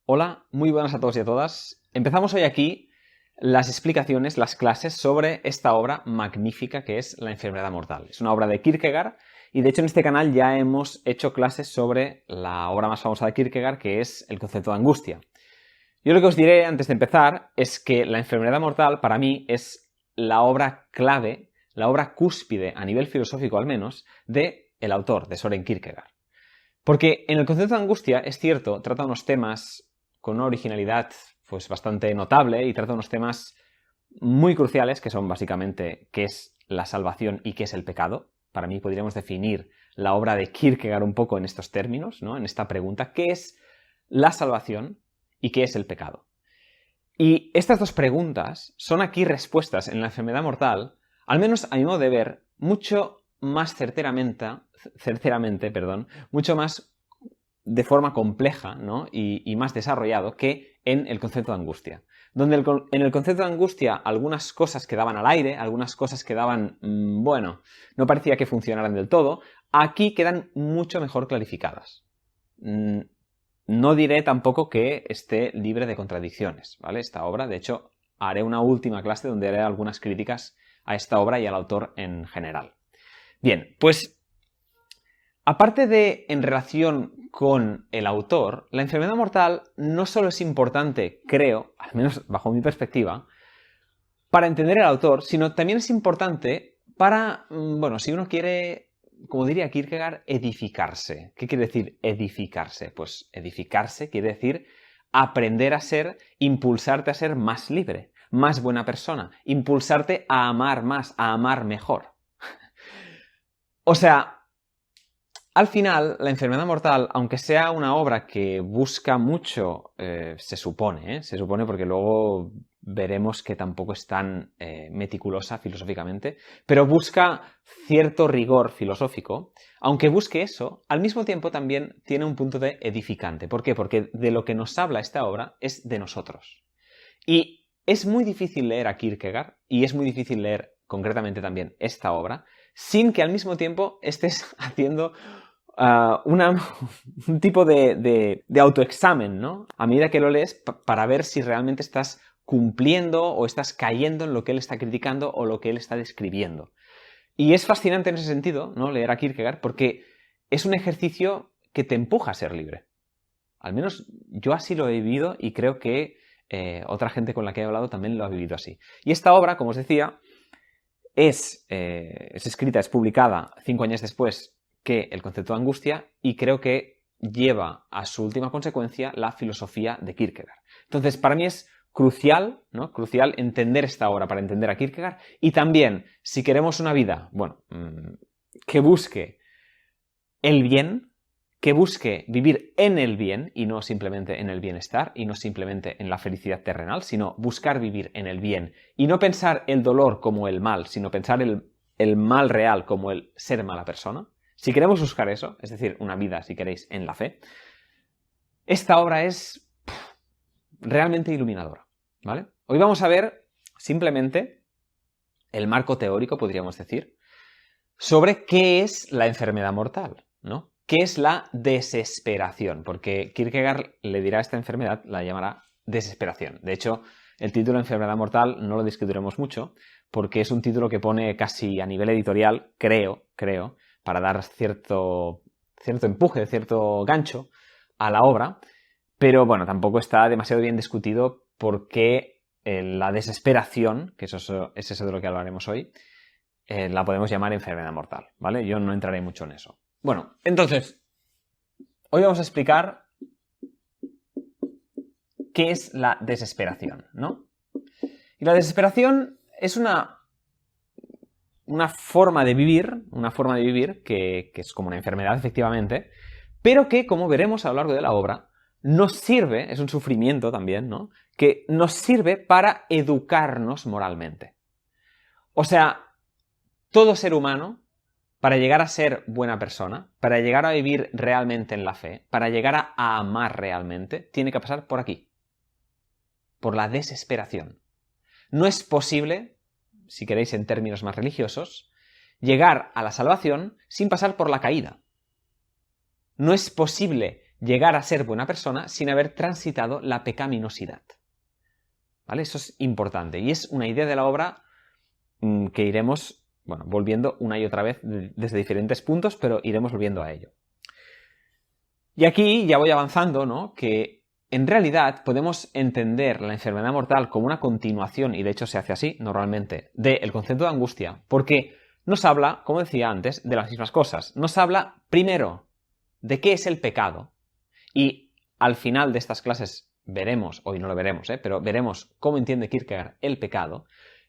Hola, muy buenas a todos y a todas. Empezamos hoy aquí las explicaciones, las clases sobre esta obra magnífica que es La enfermedad mortal. Es una obra de Kierkegaard y de hecho en este canal ya hemos hecho clases sobre la obra más famosa de Kierkegaard, que es el concepto de angustia. Yo lo que os diré antes de empezar es que La enfermedad mortal para mí es la obra clave, la obra cúspide a nivel filosófico al menos, de el autor, de Søren Kierkegaard. Porque en el concepto de angustia, es cierto, trata unos temas con una originalidad pues bastante notable y trata unos temas muy cruciales que son básicamente qué es la salvación y qué es el pecado. Para mí podríamos definir la obra de Kierkegaard un poco en estos términos, ¿no? En esta pregunta, ¿qué es la salvación y qué es el pecado? Y estas dos preguntas son aquí respuestas en La enfermedad mortal, al menos a mi modo de ver, mucho más certeramente, mucho más de forma compleja, ¿no? y más desarrollado que en el concepto de angustia. Donde en el concepto de angustia algunas cosas quedaban al aire, algunas cosas quedaban, bueno, no parecía que funcionaran del todo, aquí quedan mucho mejor clarificadas. No diré tampoco que esté libre de contradicciones, ¿vale? Esta obra, de hecho, haré una última clase donde haré algunas críticas a esta obra y al autor en general. Bien, pues aparte de en relación con el autor, la enfermedad mortal no solo es importante, creo, al menos bajo mi perspectiva, para entender el autor, sino también es importante para, bueno, si uno quiere, como diría Kierkegaard, edificarse. ¿Qué quiere decir edificarse? Pues edificarse quiere decir aprender a ser, impulsarte a ser más libre, más buena persona, impulsarte a amar más, a amar mejor. O sea, al final, La enfermedad mortal, aunque sea una obra que busca mucho, se supone porque luego veremos que tampoco es tan meticulosa filosóficamente, pero busca cierto rigor filosófico, aunque busque eso, al mismo tiempo también tiene un punto de edificante. ¿Por qué? Porque de lo que nos habla esta obra es de nosotros. Y es muy difícil leer a Kierkegaard, y es muy difícil leer concretamente también esta obra, sin que al mismo tiempo estés haciendo un tipo de autoexamen, ¿no? A medida que lo lees, para ver si realmente estás cumpliendo o estás cayendo en lo que él está criticando o lo que él está describiendo. Y es fascinante en ese sentido, ¿no? Leer a Kierkegaard, porque es un ejercicio que te empuja a ser libre. Al menos yo así lo he vivido y creo que otra gente con la que he hablado también lo ha vivido así. Y esta obra, como os decía, es escrita, es publicada 5 años después que el concepto de angustia y creo que lleva a su última consecuencia la filosofía de Kierkegaard. Entonces, para mí es crucial, ¿no? Crucial entender esta obra para entender a Kierkegaard y también, si queremos una vida, bueno, que busque el bien, que busque vivir en el bien y no simplemente en el bienestar y no simplemente en la felicidad terrenal, sino buscar vivir en el bien y no pensar el dolor como el mal, sino pensar el mal real como el ser mala persona. Si queremos buscar eso, es decir, una vida, si queréis, en la fe, esta obra es realmente iluminadora, ¿vale? Hoy vamos a ver simplemente el marco teórico, podríamos decir, sobre qué es la enfermedad mortal, ¿no? ¿Qué es la desesperación? Porque Kierkegaard le dirá a esta enfermedad, la llamará desesperación. De hecho, el título enfermedad mortal no lo discutiremos mucho, porque es un título que pone casi a nivel editorial, creo, para dar cierto empuje, cierto gancho a la obra, pero bueno, tampoco está demasiado bien discutido porque la desesperación, que es eso de lo que hablaremos hoy, la podemos llamar enfermedad mortal, ¿vale? Yo no entraré mucho en eso. Bueno, entonces, hoy vamos a explicar qué es la desesperación, ¿no? Y la desesperación es una forma de vivir que es como una enfermedad, efectivamente, pero que, como veremos a lo largo de la obra, nos sirve, es un sufrimiento también, ¿no? Que nos sirve para educarnos moralmente. O sea, todo ser humano, para llegar a ser buena persona, para llegar a vivir realmente en la fe, para llegar a amar realmente, tiene que pasar por aquí, por la desesperación. No es posible, si queréis en términos más religiosos, llegar a la salvación sin pasar por la caída. No es posible llegar a ser buena persona sin haber transitado la pecaminosidad. ¿Vale? Eso es importante y es una idea de la obra que iremos, bueno, volviendo una y otra vez desde diferentes puntos, pero iremos volviendo a ello. Y aquí ya voy avanzando, ¿no? Que en realidad podemos entender la enfermedad mortal como una continuación, y de hecho se hace así normalmente, del concepto de angustia, porque nos habla, como decía antes, de las mismas cosas. Nos habla primero de qué es el pecado, y al final de estas clases veremos, hoy no lo veremos, pero veremos cómo entiende Kierkegaard el pecado,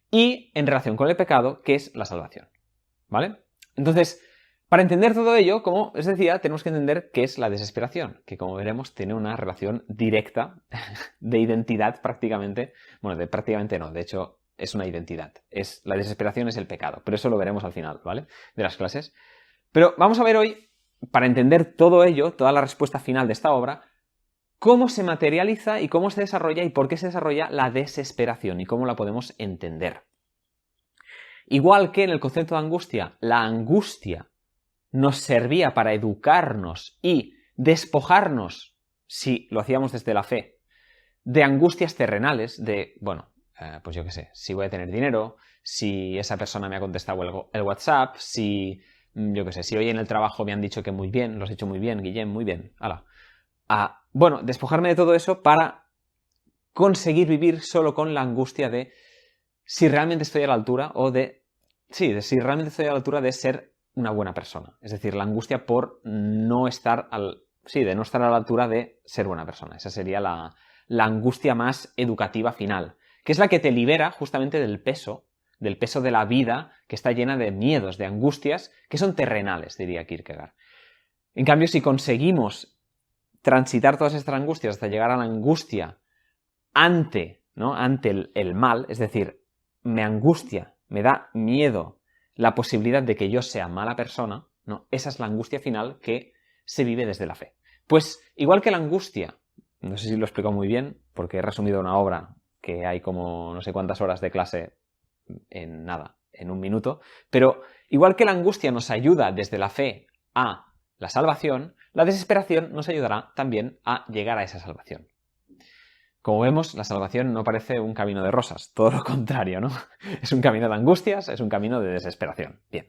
y en relación con el pecado, qué es la salvación. ¿Vale? Entonces, para entender todo ello, como os decía, tenemos que entender qué es la desesperación, que como veremos tiene una relación directa de identidad prácticamente, bueno, de prácticamente no, de hecho es una identidad, la desesperación es el pecado, pero eso lo veremos al final, ¿vale? De las clases. Pero vamos a ver hoy, para entender todo ello, toda la respuesta final de esta obra, cómo se materializa y cómo se desarrolla y por qué se desarrolla la desesperación y cómo la podemos entender. Igual que en el concepto de angustia, la angustia nos servía para educarnos y despojarnos, si lo hacíamos desde la fe, de angustias terrenales, de, bueno, pues yo qué sé, si voy a tener dinero, si esa persona me ha contestado el WhatsApp, si, yo qué sé, si hoy en el trabajo me han dicho que muy bien, lo has hecho muy bien, Guillem, muy bien, hala. Bueno, despojarme de todo eso para conseguir vivir solo con la angustia de si realmente estoy a la altura o de si realmente estoy a la altura de ser una buena persona. Es decir, la angustia por no estar de no estar a la altura de ser buena persona. Esa sería la angustia más educativa final, que es la que te libera justamente del peso de la vida que está llena de miedos, de angustias, que son terrenales, diría Kierkegaard. En cambio, si conseguimos transitar todas estas angustias hasta llegar a la angustia ante el mal, es decir, me angustia, me da miedo la posibilidad de que yo sea mala persona, ¿no? Esa es la angustia final que se vive desde la fe. Pues igual que la angustia, no sé si lo he explicado muy bien, porque he resumido una obra que hay como no sé cuántas horas de clase en nada, en un minuto, pero igual que la angustia nos ayuda desde la fe a la salvación, la desesperación nos ayudará también a llegar a esa salvación. Como vemos, la salvación no parece un camino de rosas, todo lo contrario, ¿no? Es un camino de angustias, es un camino de desesperación. Bien.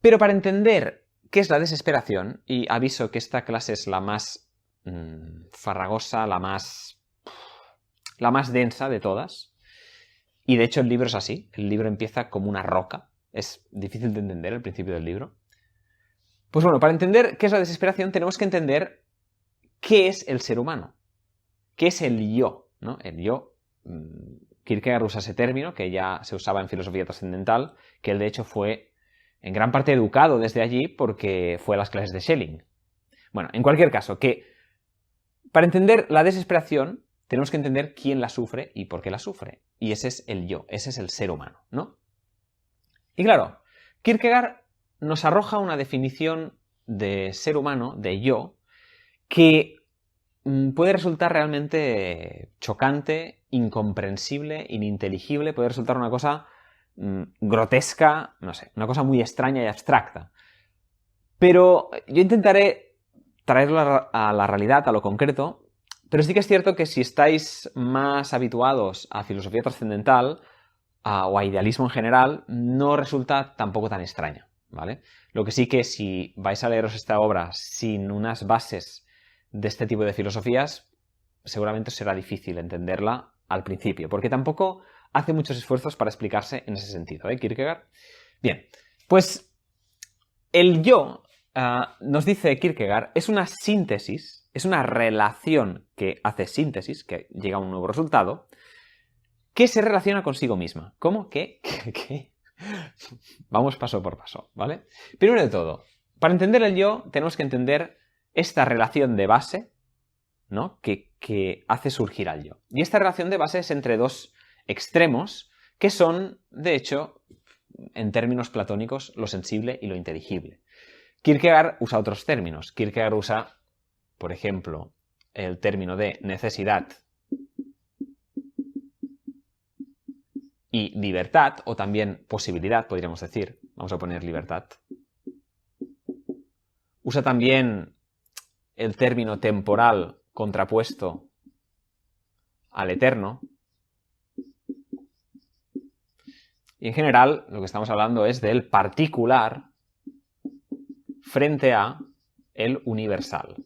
Pero para entender qué es la desesperación, y aviso que esta clase es la más farragosa, la más densa de todas, y de hecho el libro es así, el libro empieza como una roca, es difícil de entender el principio del libro. Pues bueno, para entender qué es la desesperación tenemos que entender qué es el ser humano. ¿Qué es el yo? ¿No? El yo, Kierkegaard usa ese término que ya se usaba en filosofía trascendental, que él de hecho fue en gran parte educado desde allí porque fue a las clases de Schelling. Bueno, en cualquier caso, que para entender la desesperación tenemos que entender quién la sufre y por qué la sufre. Y ese es el yo, ese es el ser humano, ¿no? Y claro, Kierkegaard nos arroja una definición de ser humano, de yo, que puede resultar realmente chocante, incomprensible, ininteligible, puede resultar una cosa grotesca, no sé, una cosa muy extraña y abstracta. Pero yo intentaré traerlo a la realidad, a lo concreto, pero sí que es cierto que si estáis más habituados a filosofía trascendental o a idealismo en general, no resulta tampoco tan extraño, ¿vale? Lo que sí que si vais a leeros esta obra sin unas bases de este tipo de filosofías, seguramente será difícil entenderla al principio, porque tampoco hace muchos esfuerzos para explicarse en ese sentido, Kierkegaard. Bien, pues el yo, nos dice Kierkegaard, es una síntesis, es una relación que hace síntesis, que llega a un nuevo resultado, que se relaciona consigo misma. ¿Cómo? ¿Qué? Vamos paso por paso, ¿vale? Primero de todo, para entender el yo tenemos que entender esta relación de base, ¿no? que hace surgir al yo. Y esta relación de base es entre dos extremos que son, de hecho, en términos platónicos, lo sensible y lo inteligible. Kierkegaard usa otros términos. Kierkegaard usa, por ejemplo, el término de necesidad y libertad, o también posibilidad, podríamos decir. Vamos a poner libertad. Usa también el término temporal contrapuesto al eterno. Y en general lo que estamos hablando es del particular frente a el universal.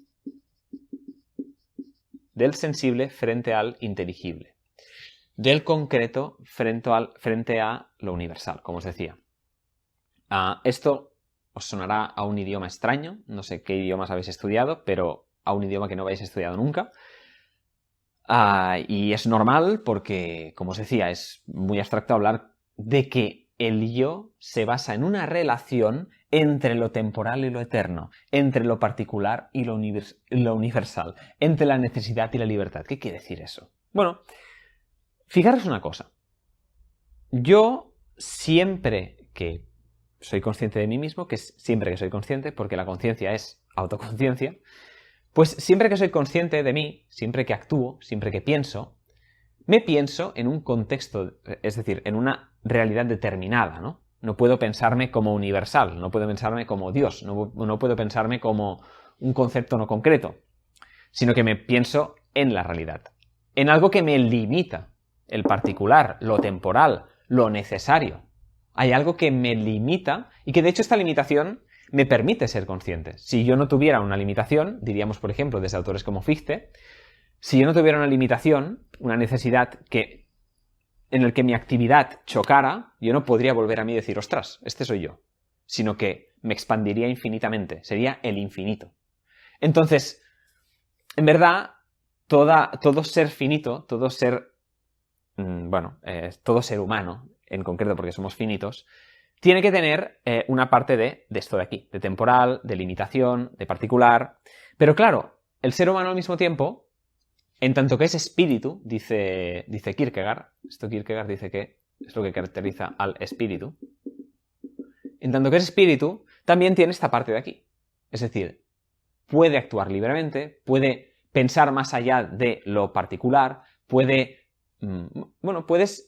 Del sensible frente al inteligible. Del concreto frente a lo universal, como os decía. Esto os sonará a un idioma extraño, no sé qué idiomas habéis estudiado, pero a un idioma que no habéis estudiado nunca. Y es normal porque, como os decía, es muy abstracto hablar de que el yo se basa en una relación entre lo temporal y lo eterno, entre lo particular y lo universal, entre la necesidad y la libertad. ¿Qué quiere decir eso? Bueno, fijaros una cosa. Yo siempre que soy consciente de mí mismo, que es siempre que soy consciente, porque la conciencia es autoconciencia, pues siempre que soy consciente de mí, siempre que actúo, siempre que pienso, me pienso en un contexto, es decir, en una realidad determinada, ¿no? No puedo pensarme como universal, no puedo pensarme como Dios, no puedo pensarme como un concepto no concreto, sino que me pienso en la realidad, en algo que me limita, el particular, lo temporal, lo necesario. Hay algo que me limita y que de hecho esta limitación me permite ser consciente. Si yo no tuviera una limitación, diríamos por ejemplo desde autores como Fichte, si yo no tuviera una limitación, una necesidad en el que mi actividad chocara, yo no podría volver a mí y decir, ostras, este soy yo, sino que me expandiría infinitamente, sería el infinito. Entonces, en verdad, todo ser finito, todo ser, todo ser humano, en concreto porque somos finitos, tiene que tener una parte de esto de aquí, de temporal, de limitación, de particular. Pero claro, el ser humano al mismo tiempo, en tanto que es espíritu, dice Kierkegaard, esto Kierkegaard dice que es lo que caracteriza al espíritu, en tanto que es espíritu, también tiene esta parte de aquí. Es decir, puede actuar libremente, puede pensar más allá de lo particular, puedes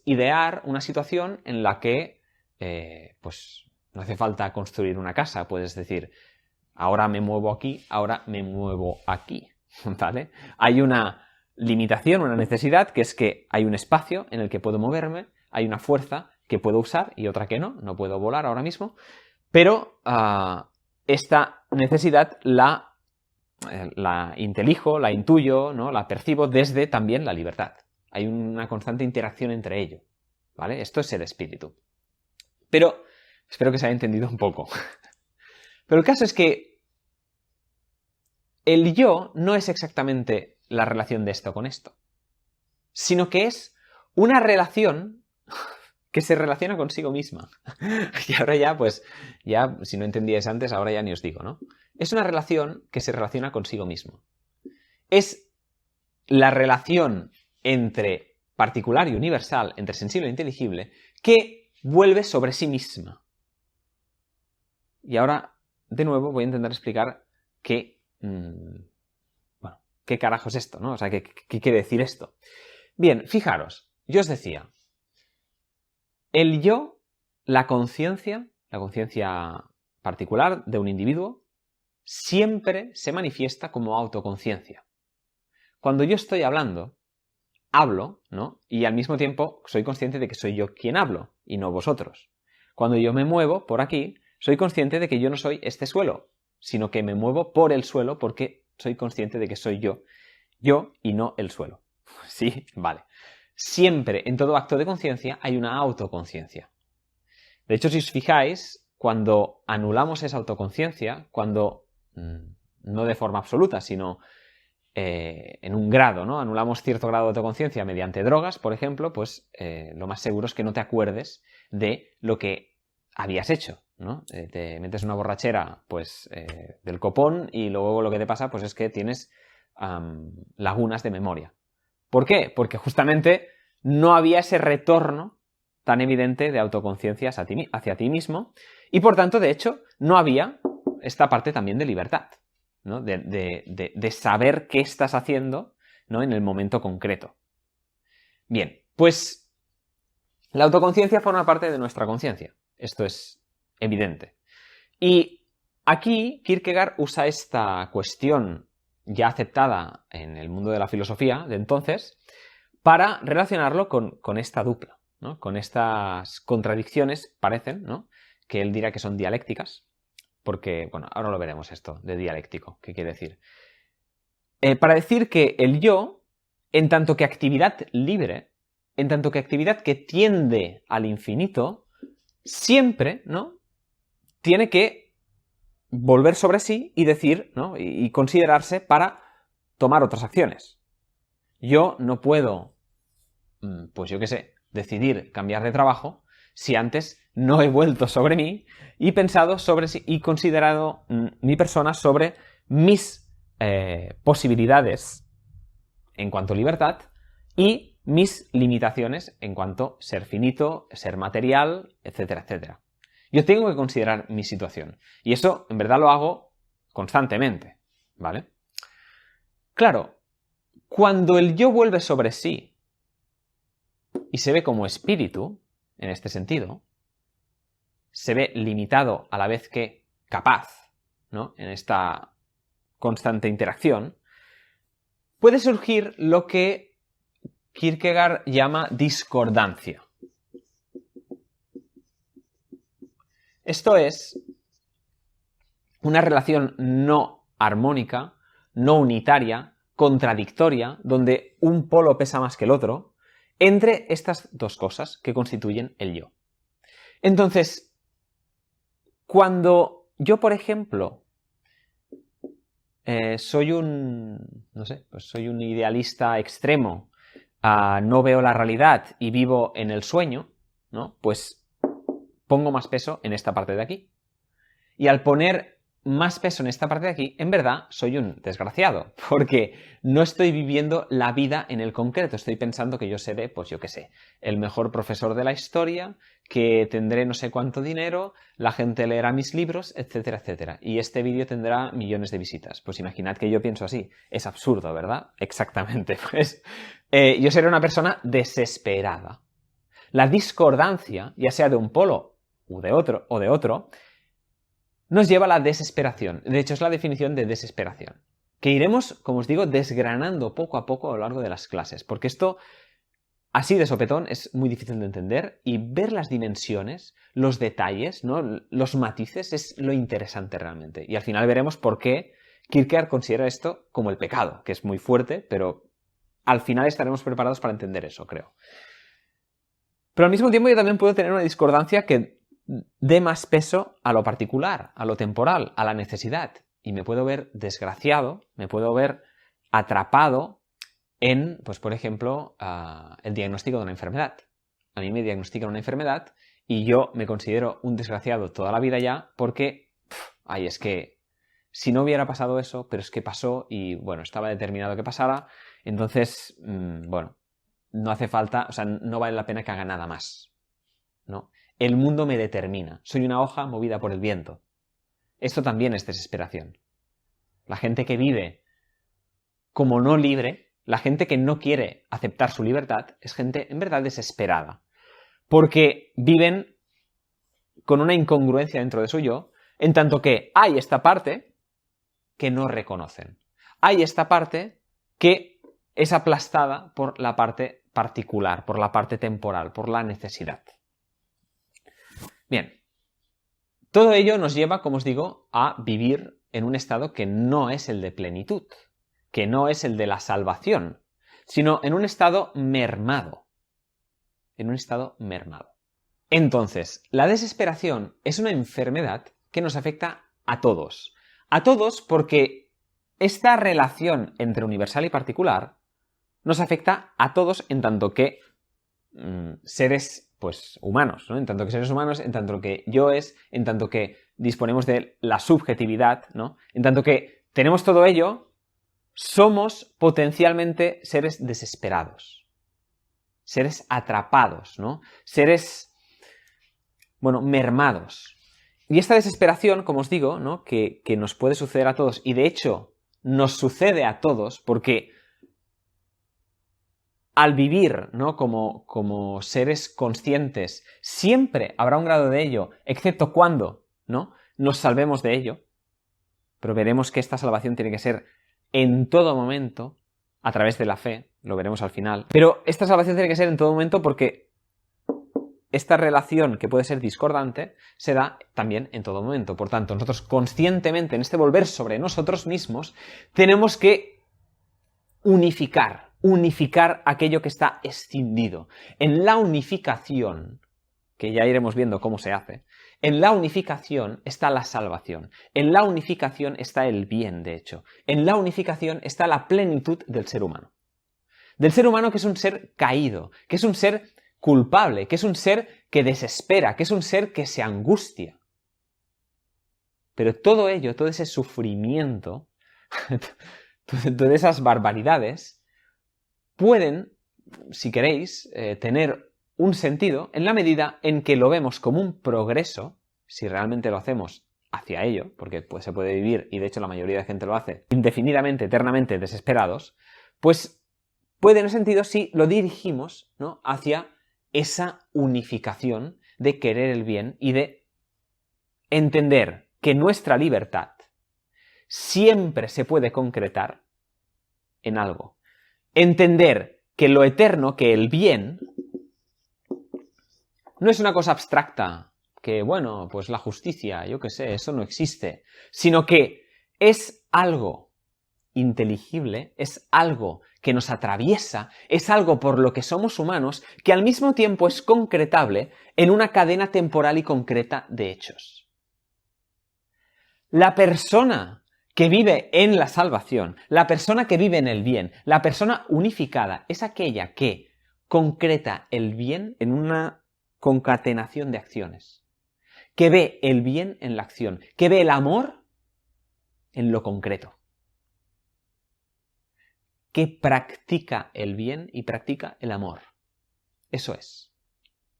idear una situación en la que pues no hace falta construir una casa, puedes decir, ahora me muevo aquí, ahora me muevo aquí, ¿vale? Hay una limitación, una necesidad, que es que hay un espacio en el que puedo moverme, hay una fuerza que puedo usar y otra que no puedo volar ahora mismo, pero esta necesidad la intelijo, la intuyo, ¿no? La percibo desde también la libertad. Hay una constante interacción entre ello, ¿vale? Esto es el espíritu. Pero espero que se haya entendido un poco. Pero el caso es que el yo no es exactamente la relación de esto con esto, sino que es una relación que se relaciona consigo misma. Y ahora ya, pues, ya, si no entendíais antes, ahora ya ni os digo, ¿no? Es una relación que se relaciona consigo mismo. Es la relación entre particular y universal, entre sensible e inteligible, que vuelve sobre sí misma. Y ahora, de nuevo, voy a intentar explicar qué carajo es esto, ¿no? O sea, ¿qué quiere decir esto? Bien, fijaros, yo os decía, el yo, la conciencia particular de un individuo, siempre se manifiesta como autoconciencia. Cuando yo estoy hablando, hablo, ¿no? Y al mismo tiempo soy consciente de que soy yo quien hablo y no vosotros. Cuando yo me muevo por aquí, soy consciente de que yo no soy este suelo, sino que me muevo por el suelo porque soy consciente de que soy yo y no el suelo. ¿Sí? Vale. Siempre, en todo acto de conciencia, hay una autoconciencia. De hecho, si os fijáis, cuando anulamos esa autoconciencia, cuando, no de forma absoluta, sino en un grado, ¿no? Anulamos cierto grado de autoconciencia mediante drogas, por ejemplo, pues lo más seguro es que no te acuerdes de lo que habías hecho, ¿no? Te metes una borrachera, pues, del copón y luego lo que te pasa, pues, es que tienes lagunas de memoria. ¿Por qué? Porque justamente no había ese retorno tan evidente de autoconciencia hacia ti mismo y, por tanto, de hecho, no había esta parte también de libertad, ¿no? De saber qué estás haciendo, ¿no? En el momento concreto. Bien, pues la autoconciencia forma parte de nuestra conciencia. Esto es evidente. Y aquí Kierkegaard usa esta cuestión ya aceptada en el mundo de la filosofía de entonces, para relacionarlo con esta dupla, ¿no? Con estas contradicciones, parecen, ¿no? Que él dirá que son dialécticas, porque, bueno, ahora lo veremos esto de dialéctico, ¿qué quiere decir? Para decir que el yo, en tanto que actividad libre, en tanto que actividad que tiende al infinito, siempre, ¿no? Tiene que volver sobre sí y decir, ¿no? Y considerarse para tomar otras acciones. Yo no puedo, pues yo qué sé, decidir cambiar de trabajo si antes no he vuelto sobre mí y pensado sobre sí y considerado mi persona sobre mis posibilidades en cuanto a libertad y mis limitaciones en cuanto a ser finito, ser material, etcétera, etcétera. Yo tengo que considerar mi situación. Y eso, en verdad, lo hago constantemente, ¿vale? Claro, cuando el yo vuelve sobre sí y se ve como espíritu, en este sentido, se ve limitado a la vez que capaz, ¿no? En esta constante interacción, puede surgir lo que Kierkegaard llama discordancia. Esto es una relación no armónica, no unitaria, contradictoria, donde un polo pesa más que el otro, entre estas dos cosas que constituyen el yo. Entonces, cuando yo, por ejemplo, soy un idealista extremo, no veo la realidad y vivo en el sueño, ¿no? Pues pongo más peso en esta parte de aquí. Y al poner más peso en esta parte de aquí, en verdad soy un desgraciado, porque no estoy viviendo la vida en el concreto, estoy pensando que yo seré, pues yo qué sé, el mejor profesor de la historia, que tendré no sé cuánto dinero, la gente leerá mis libros, etcétera, etcétera. Y este vídeo tendrá millones de visitas. Pues imaginad que yo pienso así. Es absurdo, ¿verdad? Exactamente. Pues yo seré una persona desesperada. La discordancia, ya sea de un polo o de otro, nos lleva a la desesperación. De hecho, es la definición de desesperación. Que iremos, como os digo, desgranando poco a poco a lo largo de las clases. Porque esto, así de sopetón, es muy difícil de entender. Y ver las dimensiones, los detalles, ¿no? Los matices, es lo interesante realmente. Y al final veremos por qué Kierkegaard considera esto como el pecado, que es muy fuerte, pero al final estaremos preparados para entender eso, creo. Pero al mismo tiempo yo también puedo tener una discordancia que dé más peso a lo particular, a lo temporal, a la necesidad. Y me puedo ver desgraciado, me puedo ver atrapado en, pues por ejemplo, el diagnóstico de una enfermedad. A mí me diagnostican una enfermedad y yo me considero un desgraciado toda la vida ya porque, es que si no hubiera pasado eso, pero es que pasó y, bueno, estaba determinado que pasara, entonces, bueno, no hace falta, o sea, no vale la pena que haga nada más, ¿no? El mundo me determina. Soy una hoja movida por el viento. Esto también es desesperación. La gente que vive como no libre, la gente que no quiere aceptar su libertad, es gente en verdad desesperada. Porque viven con una incongruencia dentro de su yo, en tanto que hay esta parte que no reconocen. Hay esta parte que es aplastada por la parte particular, por la parte temporal, por la necesidad. Bien, todo ello nos lleva, como os digo, a vivir en un estado que no es el de plenitud, que no es el de la salvación, sino en un estado mermado. En un estado mermado. Entonces, la desesperación es una enfermedad que nos afecta a todos. A todos porque esta relación entre universal y particular nos afecta a todos en tanto que seres pues humanos, ¿no? En tanto que seres humanos, en tanto que yoes, en tanto que disponemos de la subjetividad, ¿no? En tanto que tenemos todo ello, somos potencialmente seres desesperados, seres atrapados, ¿no? Seres, bueno, mermados. Y esta desesperación, como os digo, ¿no? que nos puede suceder a todos, y de hecho nos sucede a todos, porque al vivir, ¿no? como seres conscientes, siempre habrá un grado de ello, excepto cuando, ¿no? nos salvemos de ello. Pero veremos que esta salvación tiene que ser en todo momento a través de la fe, lo veremos al final. Pero esta salvación tiene que ser en todo momento porque esta relación, que puede ser discordante, se da también en todo momento. Por tanto, nosotros conscientemente, en este volver sobre nosotros mismos, tenemos que unificar aquello que está escindido. En la unificación, que ya iremos viendo cómo se hace, en la unificación está la salvación. En la unificación está el bien, de hecho. En la unificación está la plenitud del ser humano. Del ser humano, que es un ser caído, que es un ser culpable, que es un ser que desespera, que es un ser que se angustia. Pero todo ello, todo ese sufrimiento, todas esas barbaridades, pueden, si queréis, tener un sentido en la medida en que lo vemos como un progreso, si realmente lo hacemos hacia ello, porque pues, se puede vivir, y de hecho la mayoría de gente lo hace, indefinidamente, eternamente desesperados, pues puede tener sentido si lo dirigimos, ¿no?, hacia esa unificación de querer el bien y de entender que nuestra libertad siempre se puede concretar en algo. Entender que lo eterno, que el bien, no es una cosa abstracta, que bueno, pues la justicia, yo qué sé, eso no existe, sino que es algo inteligible, es algo que nos atraviesa, es algo por lo que somos humanos, que al mismo tiempo es concretable en una cadena temporal y concreta de hechos. La persona que vive en la salvación, la persona que vive en el bien, la persona unificada, es aquella que concreta el bien en una concatenación de acciones, que ve el bien en la acción, que ve el amor en lo concreto, que practica el bien y practica el amor. Eso es.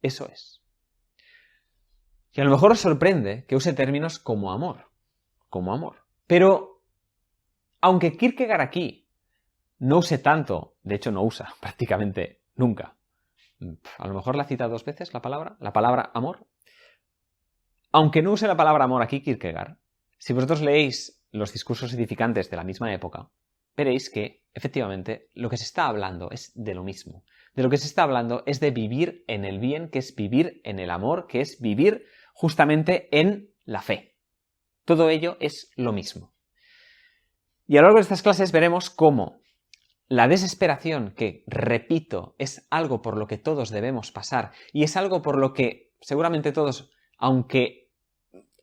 Eso es. Y a lo mejor os sorprende que use términos como amor. Como amor. Pero, aunque Kierkegaard aquí no use tanto, de hecho no usa prácticamente nunca, a lo mejor la cita 2 veces la palabra amor. Aunque no use la palabra amor aquí Kierkegaard, si vosotros leéis los discursos edificantes de la misma época, veréis que, efectivamente, lo que se está hablando es de lo mismo. De lo que se está hablando es de vivir en el bien, que es vivir en el amor, que es vivir justamente en la fe. Todo ello es lo mismo. Y a lo largo de estas clases veremos cómo la desesperación, que, repito, es algo por lo que todos debemos pasar, y es algo por lo que seguramente todos, aunque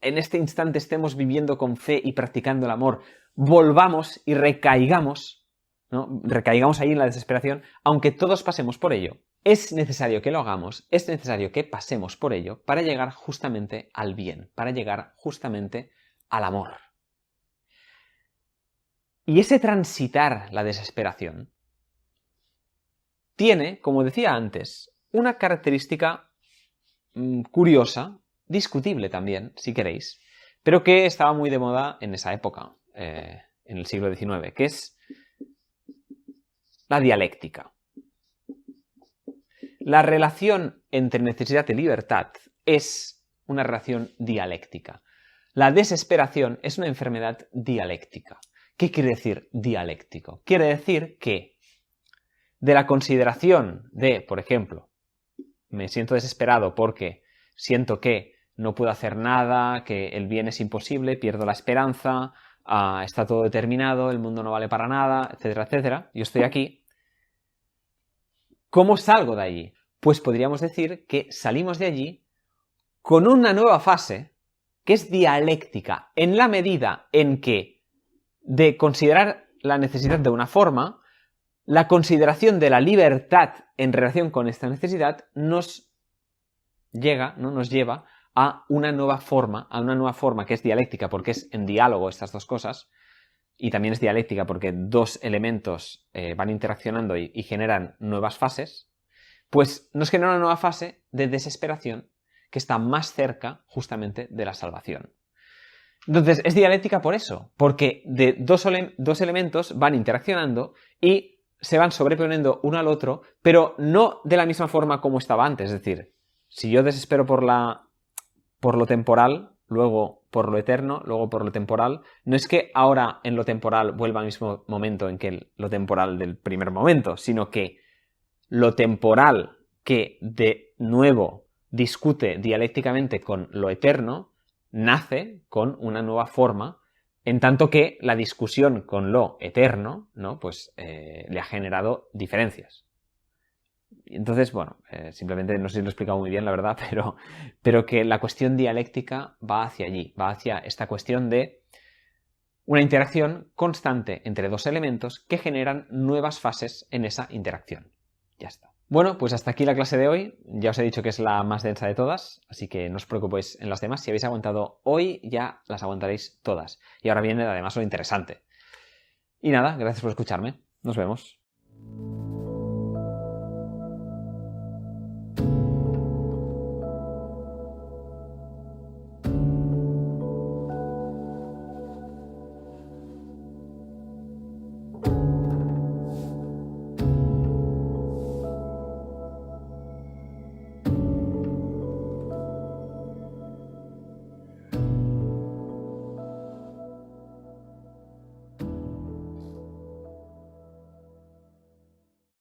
en este instante estemos viviendo con fe y practicando el amor, volvamos y recaigamos, ¿no?, recaigamos ahí en la desesperación, aunque todos pasemos por ello. Es necesario que lo hagamos, es necesario que pasemos por ello para llegar justamente al bien, para llegar justamente al amor. Y ese transitar la desesperación tiene, como decía antes, una característica curiosa, discutible también, si queréis, pero que estaba muy de moda en esa época, en el siglo XIX, que es la dialéctica. La relación entre necesidad y libertad es una relación dialéctica. La desesperación es una enfermedad dialéctica. ¿Qué quiere decir dialéctico? Quiere decir que de la consideración de, por ejemplo, me siento desesperado porque siento que no puedo hacer nada, que el bien es imposible, pierdo la esperanza, está todo determinado, el mundo no vale para nada, etcétera, etcétera. Yo estoy aquí. ¿Cómo salgo de allí? Pues podríamos decir que salimos de allí con una nueva fase que es dialéctica, en la medida en que de considerar la necesidad de una forma, la consideración de la libertad en relación con esta necesidad nos lleva a una nueva forma que es dialéctica, porque es en diálogo estas dos cosas, y también es dialéctica porque dos elementos van interaccionando y generan nuevas fases, pues nos genera una nueva fase de desesperación que está más cerca justamente de la salvación. Entonces, es dialéctica por eso, porque de dos elementos van interaccionando y se van sobreponiendo uno al otro, pero no de la misma forma como estaba antes. Es decir, si yo desespero por lo temporal, luego por lo eterno, luego por lo temporal. No es que ahora en lo temporal vuelva al mismo momento en que lo temporal del primer momento, sino que lo temporal que de nuevo discute dialécticamente con lo eterno nace con una nueva forma, en tanto que la discusión con lo eterno, ¿no? Pues le ha generado diferencias. Entonces, bueno, simplemente no sé si lo he explicado muy bien, la verdad, pero que la cuestión dialéctica va hacia allí, va hacia esta cuestión de una interacción constante entre dos elementos que generan nuevas fases en esa interacción. Ya está. Bueno, pues hasta aquí la clase de hoy. Ya os he dicho que es la más densa de todas, así que no os preocupéis en las demás. Si habéis aguantado hoy, ya las aguantaréis todas. Y ahora viene además lo interesante. Y nada, gracias por escucharme. Nos vemos.